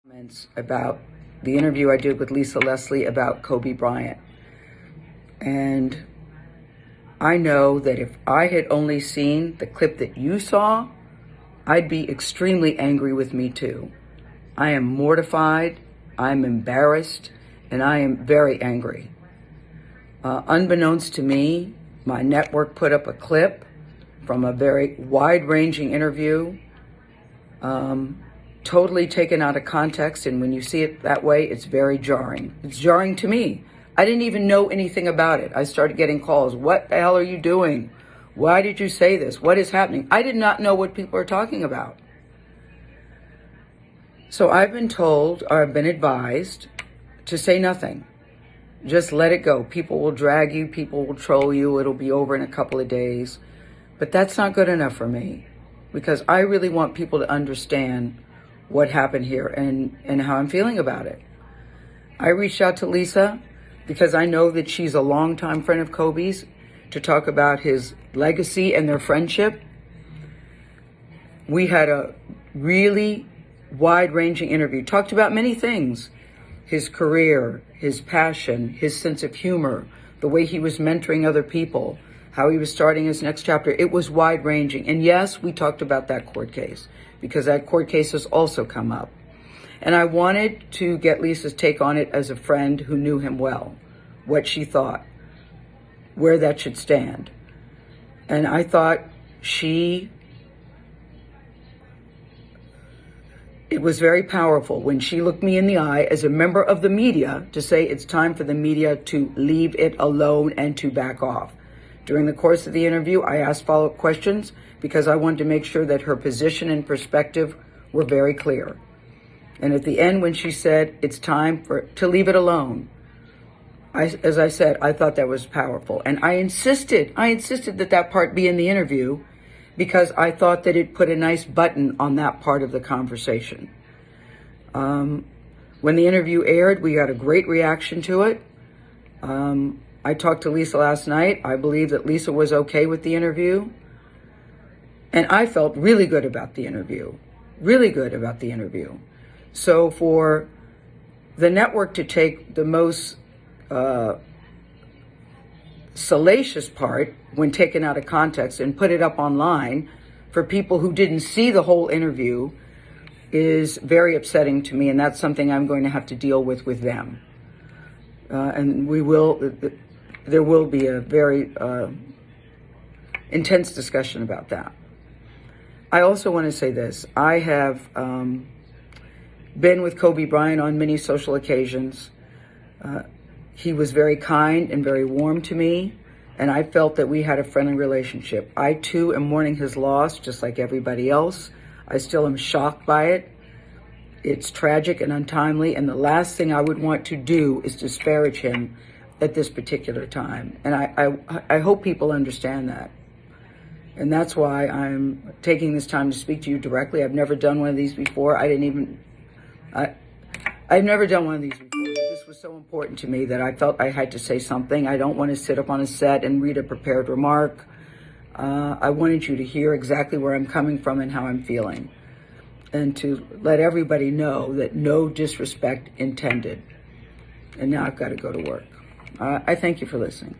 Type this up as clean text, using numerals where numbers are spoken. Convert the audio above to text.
Comments about the interview I did with Lisa Leslie about Kobe Bryant. And I know that if I had only seen the clip that you saw, I'd be extremely angry with me too. I am mortified, I'm embarrassed, and I am very angry. Unbeknownst to me, my network put up a clip from a very wide-ranging interview, totally taken out of context, and when you see it that way, it's very jarring. It's jarring to me. I didn't even know anything about it. I started getting calls. What the hell are you doing? Why did you say this? What is happening? I did not know what people are talking about. So I've been told, or I've been advised, to say nothing. Just let it go. People will drag you. People will troll you. It'll be over in a couple of days. But that's not good enough for me, because I really want people to understand what happened here and how I'm feeling about it. I reached out to Lisa because I know that she's a longtime friend of Kobe's, to talk about his legacy and their friendship. We had a really wide-ranging interview, talked about many things: his career, his passion, his sense of humor, the way he was mentoring other people, how he was starting his next chapter. It was wide-ranging. And yes, we talked about that court case, because that court case has also come up. And I wanted to get Lisa's take on it as a friend who knew him well, what she thought, where that should stand. And I thought it was very powerful when she looked me in the eye as a member of the media to say it's time for the media to leave it alone and to back off. During the course of the interview, I asked follow-up questions because I wanted to make sure that her position and perspective were very clear. And at the end, when she said it's time to leave it alone, as I said, I thought that was powerful. And I insisted that that part be in the interview, because I thought that it put a nice button on that part of the conversation. When the interview aired, we got a great reaction to it. I talked to Lisa last night. I believe that Lisa was okay with the interview. And I felt really good about the interview. So for the network to take the most salacious part, when taken out of context, and put it up online for people who didn't see the whole interview, is very upsetting to me. And that's something I'm going to have to deal with them. And there will be a very intense discussion about that. I also want to say this. I have been with Kobe Bryant on many social occasions. He was very kind and very warm to me, and I felt that we had a friendly relationship. I too am mourning his loss, just like everybody else. I still am shocked by it. It's tragic and untimely, and the last thing I would want to do is disparage him at this particular time. And I hope people understand that. And that's why I'm taking this time to speak to you directly. I've never done one of these before. I've never done one of these before. This was so important to me that I felt I had to say something. I don't want to sit up on a set and read a prepared remark. I wanted you to hear exactly where I'm coming from and how I'm feeling, and to let everybody know that no disrespect intended. And now I've got to go to work. I thank you for listening.